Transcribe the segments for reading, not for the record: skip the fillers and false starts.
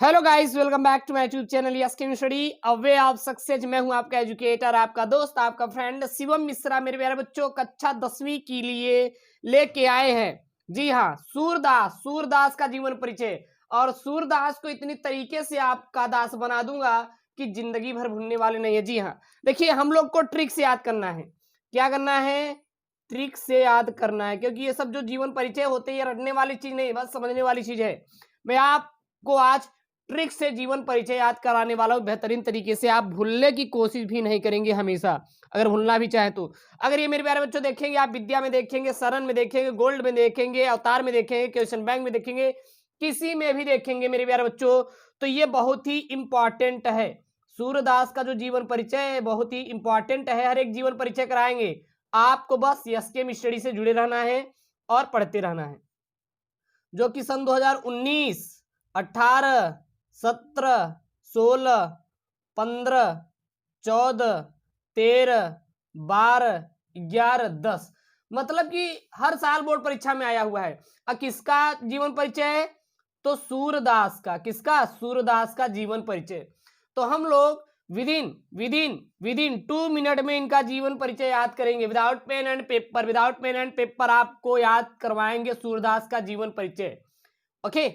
Hello guys, welcome back to my YouTube channel yes can study a way of success. मैं हूं आपका educator, आपका दोस्त, आपका फ्रेंड शिवम मिश्रा। मेरे प्यारे बच्चों, कक्षा 10वीं के लिए लेके आए हैं, जी हाँ, सूरदास का जीवन परिचय। और सूरदास को इतनी तरीके से आपका दास बना दूंगा कि जिंदगी भर भूलने वाले नहीं है। जी हाँ, देखिए, हम लोग को ट्रिक से याद करना है। क्या करना है? ट्रिक से याद करना है, क्योंकि ये सब जो जीवन परिचय होते हैं, ये रटने वाली चीज नहीं, बस समझने वाली चीज है। मैं आपको आज ट्रिक से जीवन परिचय याद कराने वाला हूं बेहतरीन तरीके से। आप भूलने की कोशिश भी नहीं करेंगे हमेशा, अगर भूलना भी चाहे तो। अगर ये मेरे प्यारे बच्चों देखेंगे, आप विद्या में देखेंगे, शरण में देखेंगे, गोल्ड में देखेंगे, अवतार में देखेंगे, क्वेश्चन बैंक में देखेंगे, किसी में भी देखेंगे मेरे प्यारे बच्चों, तो ये बहुत ही इंपॉर्टेंट है। सूरदास का जो जीवन परिचय है बहुत ही इंपॉर्टेंट है। हर एक जीवन परिचय कराएंगे आपको, बस एसकेएम स्टडी से जुड़े रहना है और पढ़ते रहना है। जो कि सन 2019, 18, 17, 16, 15, 14, 13, 12, 11, 10, मतलब कि हर साल बोर्ड परीक्षा में आया हुआ है। अब किसका जीवन परिचय है? तो सूरदास का। किसका? सूरदास का जीवन परिचय। तो हम लोग विदिन 2 मिनट में इनका जीवन परिचय याद करेंगे। विदाउट पेन एंड पेपर आपको याद करवाएंगे सूरदास का जीवन परिचय। ओके,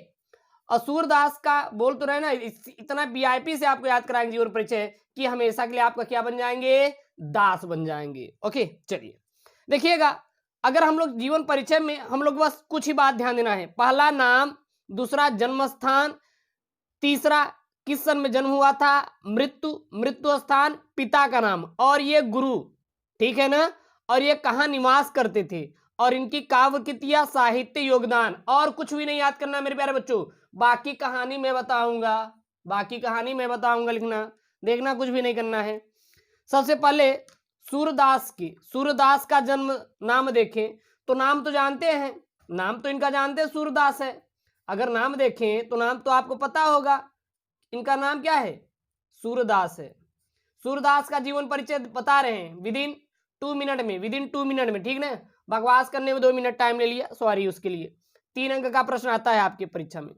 और सूरदास का बोल तो रहे ना, इतना वीआईपी से आपको याद कराएंगे जीवन परिचय कि हमेशा के लिए आपका क्या बन जाएंगे? दास बन जाएंगे। ओके, चलिए देखिएगा। अगर हम लोग जीवन परिचय में हम लोग बस कुछ ही बात ध्यान देना है। पहला नाम, दूसरा जन्म स्थान, तीसरा किस सन में जन्म हुआ था, मृत्यु स्थान, पिता का नाम, और ये गुरु, ठीक है ना, और ये कहाँ निवास करते थे, और इनकी काव्य कृतियां, साहित्य योगदान। और कुछ भी नहीं याद करना मेरे प्यारे बच्चों, बाकी कहानी मैं बताऊंगा, लिखना देखना, कुछ भी नहीं करना है। सबसे पहले सूरदास का जन्म नाम देखें तो नाम तो जानते हैं, नाम तो इनका जानते हैं, सूरदास है। अगर नाम देखें तो नाम तो आपको पता होगा, इनका नाम क्या है? सूरदास है। सूरदास का जीवन परिचय बता रहे हैं विदिन 2 मिनट में, ठीक ना? बकवास करने में 2 मिनट टाइम ले लिया, सॉरी उसके लिए। 3 अंक का प्रश्न आता है आपकी परीक्षा में।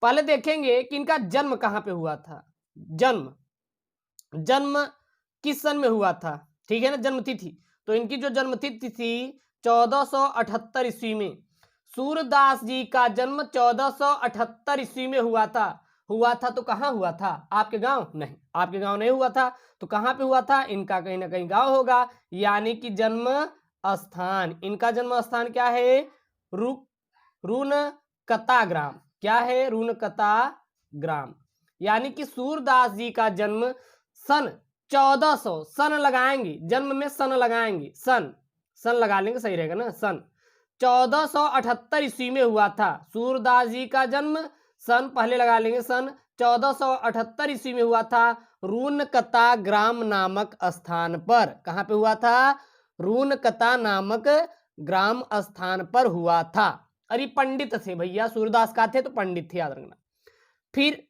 पहले देखेंगे कि इनका जन्म कहां पे हुआ था। जन्म किस सन में हुआ था, ठीक है ना? जन्म तिथि, तो इनकी जो जन्म तिथि थी 1478 ईस्वी में। सूरदास जी का जन्म 1478 ईस्वी में हुआ था। तो कहाँ हुआ था? आपके गांव? नहीं, आपके गांव नहीं हुआ था। तो कहाँ पे हुआ था? इनका कहीं ना कहीं गांव होगा, यानी कि जन्म स्थान। इनका जन्म स्थान क्या है? रूनकता ग्राम। क्या है? रूनकता ग्राम। यानी कि सूरदास जी का जन्म सन 1400, सन लगाएंगे, जन्म में सन लगाएंगे, सन लगा लेंगे, सही रहेगा ना? सन 1478 ईस्वी में हुआ था। सूरदास जी का जन्म सन, पहले लगा लेंगे, सन 1478 ईस्वी में हुआ था, रूनकता ग्राम नामक स्थान पर। कहां पे हुआ था? रूनकता नामक ग्राम स्थान पर हुआ था। अरे पंडित थे भैया, सूरदास का थे तो पंडित थे, याद रखना। फिर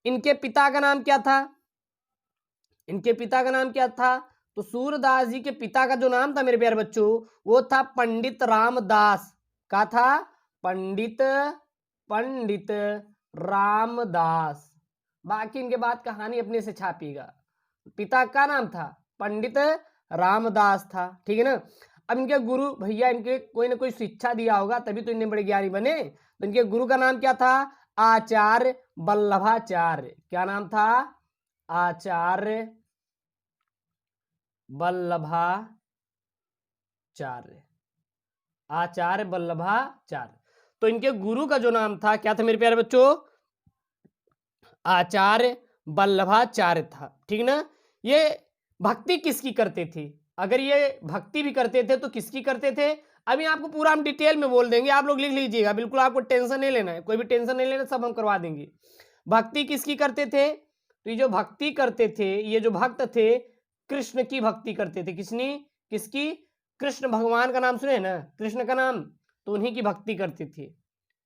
इनके पिता का नाम क्या था? तो सूरदास जी के पिता का जो नाम था मेरे प्यारे बच्चों, वो था पंडित रामदास। का था? पंडित रामदास। बाकी इनके बाद कहानी अपने से छापिएगा। पिता का नाम था पंडित रामदास था, ठीक है ना? अब इनके गुरु भैया, इनके कोई ना कोई शिक्षा दिया होगा, तभी तो इतने बड़े ज्ञानी बने। तो इनके गुरु का नाम क्या था? आचार्य वल्लभाचार्य। क्या नाम था? आचार्य वल्लभाचार्य। तो इनके गुरु का जो नाम था क्या था मेरे प्यारे बच्चों? आचार्य वल्लभाचार्य था, ठीक ना? ये भक्ति किसकी करते थे? अगर ये भक्ति भी करते थे तो किसकी करते थे? अभी आपको पूरा हम डिटेल में बोल देंगे, आप लोग लिख लीजिएगा, बिल्कुल आपको टेंशन नहीं लेना है, कोई भी टेंशन नहीं लेना, सब हम करवा देंगे। भक्ति किसकी करते थे? तो ये जो भक्ति करते थे, ये जो भक्त थे, कृष्ण की भक्ति करते थे। किसकी? कृष्ण भगवान का नाम सुने ना, कृष्ण का नाम, तो उन्हीं की भक्ति करते थे।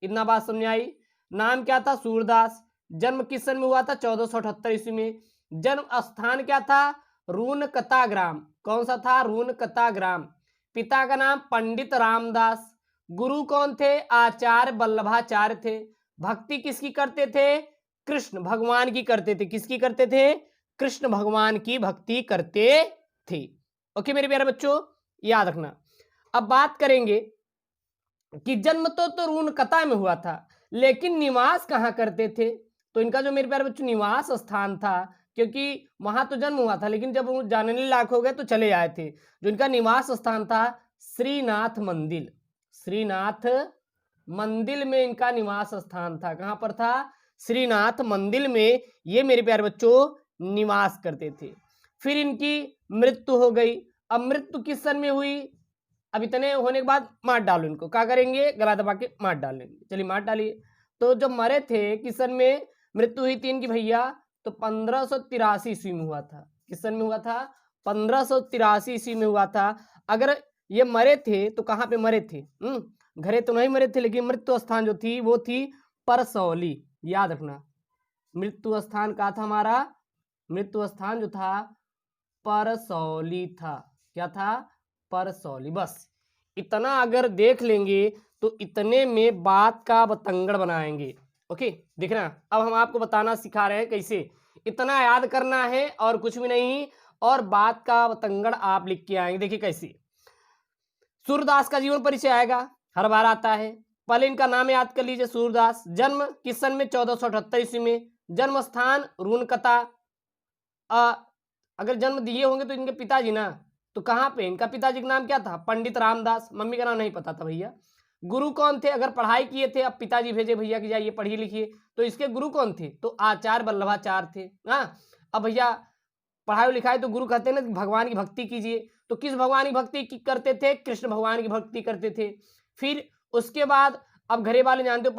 इतना बात समझ आई? नाम क्या था? सूरदास। जन्म किस सन में हुआ था? 1478 ईस्वी में। जन्म स्थान क्या था? रूनकता ग्राम। कौन सा था? रूनकता ग्राम। पिता का नाम पंडित रामदास। गुरु कौन थे? आचार्य वल्लभाचार्य थे। भक्ति किसकी करते थे? कृष्ण भगवान की करते थे। किसकी करते थे? कृष्ण भगवान की भक्ति करते थे। ओके मेरे प्यारे बच्चों, याद रखना। अब बात करेंगे कि जन्म तो रूणकता में हुआ था, लेकिन निवास कहाँ करते थे? तो इनका जो मेरे प्यारे बच्चों निवास स्थान था, क्योंकि वहां तो जन्म हुआ था लेकिन जब वो जानने लायक हो गए तो चले आए थे। जो इनका निवास स्थान था श्रीनाथ मंदिर। श्रीनाथ मंदिर में इनका निवास स्थान था। कहां पर था? श्रीनाथ मंदिर में ये मेरे प्यारे बच्चों निवास करते थे। फिर इनकी मृत्यु हो गई। अब मृत्यु किस सन में हुई? अब इतने होने के बाद मार डालो इनको। क्या करेंगे? गला दबा के मार डालेंगे। चलिए मार डालिए। तो जब मरे थे किस सन में मृत्यु हुई थी इनकी भैया? तो 1583 ईस्वी में हुआ था। किस सन में हुआ था? 1583 ईस्वी में हुआ था। अगर ये मरे थे तो कहाँ पे मरे थे? घरे तो नहीं मरे थे, लेकिन मृत्यु स्थान जो थी वो थी परसौली। याद रखना, मृत्यु स्थान कहाँ था हमारा? मृत्यु स्थान जो था परसौली था। क्या था? परसौली। बस इतना अगर देख लेंगे तो इतने में बात का बतंगड़ बनाएंगे। ओके, दिख रहा? अब हम आपको बताना सिखा रहे हैं कैसे। इतना याद करना है और कुछ भी नहीं, और बात का बतंगड़ आप लिख के आएंगे। देखिए कैसे। सूरदास का जीवन परिचय आएगा, हर बार आता है। पहले इनका नाम याद कर लीजिए, सूरदास। जन्म किस सन में? 1478 ईस्वी में। जन्म स्थान रूणकता। अगर जन्म दिए होंगे तो इनके पिताजी ना, तो कहाँ पे? इनका पिताजी का नाम क्या था? पंडित रामदास। मम्मी का नाम नहीं पता था भैया। गुरु कौन थे? अगर पढ़ाई किए थे, अब पिताजी भेजे भैया कि जाइए पढ़िए लिखिए, तो इसके गुरु कौन थे? तो आचार्य वल्लभाचार्य थे। हाँ, अब भैया पढ़ाई लिखाई तो गुरु कहते हैं ना, भगवान की भक्ति कीजिए। तो किस भगवान की भक्ति करते थे? कृष्ण भगवान की भक्ति करते थे। फिर उसके बाद अब घरे वाले जानते हो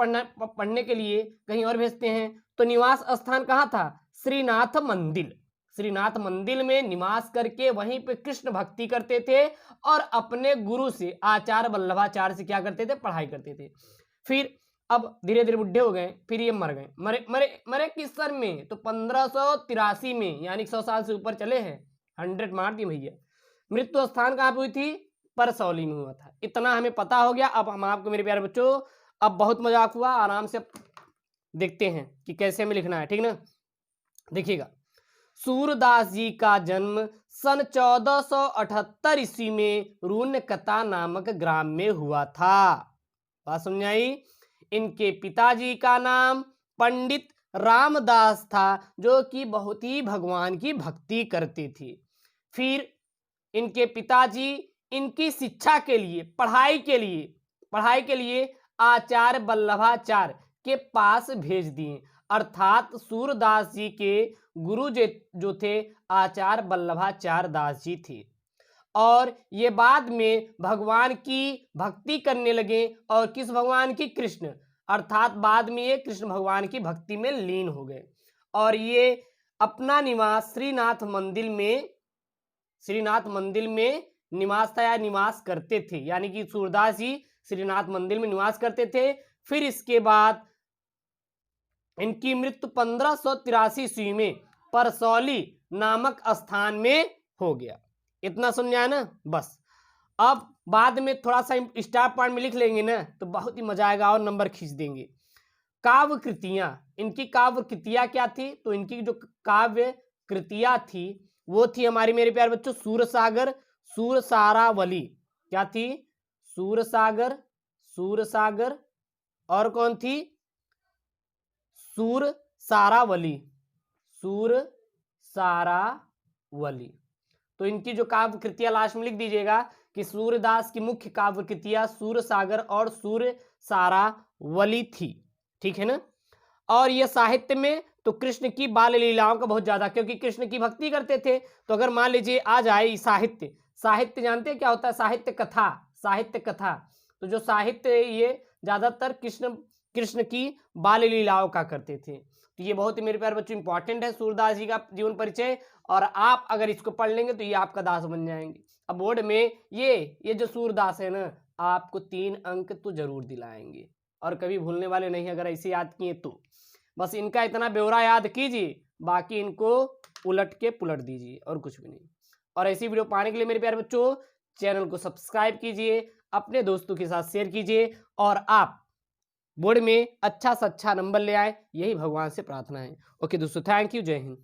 पढ़ने के लिए कहीं और भेजते हैं, तो निवास स्थान कहाँ था? श्रीनाथ मंदिर। श्रीनाथ मंदिर में निवास करके वहीं पे कृष्ण भक्ति करते थे और अपने गुरु से आचार्य वल्लभाचार्य से क्या करते थे? पढ़ाई करते थे। फिर अब धीरे धीरे बुढ़े हो गए, फिर ये मर गए। मरे मरे मरे किस सन में? तो 1583 में, यानी 100 साल से ऊपर चले हैं। 100 मार दी भैया। मृत्यु स्थान कहाँ पे हुई थी? परसौली में हुआ था। इतना हमें पता हो गया। अब हम आपको मेरे प्यारे बच्चों, अब बहुत मजाक हुआ, आराम से देखते हैं कि कैसे हमें लिखना है, ठीक ना? देखिएगा, सूरदास जी का जन्म सन 1478 ईस्वी में रूणकता नामक ग्राम में हुआ था। बात समझाई? इनके पिताजी का नाम पंडित रामदास था, जो कि बहुत ही भगवान की भक्ति करते थे। फिर इनके पिताजी इनकी शिक्षा के लिए, पढ़ाई के लिए आचार्य वल्लभाचार्य के पास भेज दिए। अर्थात सूरदास जी के गुरु जो थे आचार्य वल्लभाचार्य दास जी थे, और ये बाद में भगवान की भक्ति करने लगे। और किस भगवान की? कृष्ण। अर्थात बाद में ये कृष्ण भगवान की भक्ति में लीन हो गए, और ये अपना निवास श्रीनाथ मंदिर में निवास था या निवास करते थे, यानी कि सूरदास जी श्रीनाथ मंदिर में निवास करते थे। फिर इसके बाद इनकी मृत्यु 1583 ईस्वी में परसौली नामक स्थान में हो गया। इतना समझ आया ना? बस अब बाद में थोड़ा सा स्टार पॉइंट में लिख लेंगे ना, तो बहुत ही मजा आएगा और नंबर खींच देंगे। काव्य कृतियां, इनकी काव्य कृतियां क्या थी? तो इनकी जो काव्य कृतियां थी वो थी हमारी मेरे प्यारे बच्चों सूरसागर, सूरसारावली। क्या थी? सूरसागर और कौन थी? सूरसारावली। तो इनकी जो काव्य कृतियां लास्ट में लिख दीजिएगा कि सूरदास की मुख्य काव्य कृतियां सूरसागर और सूरसारावली थी। ठीक है ना? और ये साहित्य में तो कृष्ण की बाल लीलाओं का बहुत ज्यादा, क्योंकि कृष्ण की भक्ति करते थे। तो अगर मान लीजिए आ जाए साहित्य जानते हैं क्या होता है? साहित्य कथा। तो जो साहित्य ये ज्यादातर कृष्ण की बाल लीलाओं का करते थे। तो ये बहुत ही मेरे प्यारे बच्चों इंपॉर्टेंट है सूरदास जी का जीवन परिचय, और आप अगर इसको पढ़ लेंगे तो ये आपका दास बन जाएंगे। अब बोर्ड में ये जो सूरदास है ना, आपको 3 अंक तो जरूर दिलाएंगे, और कभी भूलने वाले नहीं अगर ऐसे याद किए तो। बस इनका इतना ब्यौरा याद कीजिए, बाकी इनको उलट के पुलट दीजिए और कुछ भी नहीं। और ऐसी वीडियो पाने के लिए मेरे प्यारे बच्चों चैनल को सब्सक्राइब कीजिए, अपने दोस्तों के साथ शेयर कीजिए, और आप बोर्ड में अच्छा से अच्छा नंबर ले आए, यही भगवान से प्रार्थना है। ओके दोस्तों, थैंक यू, जय हिंद।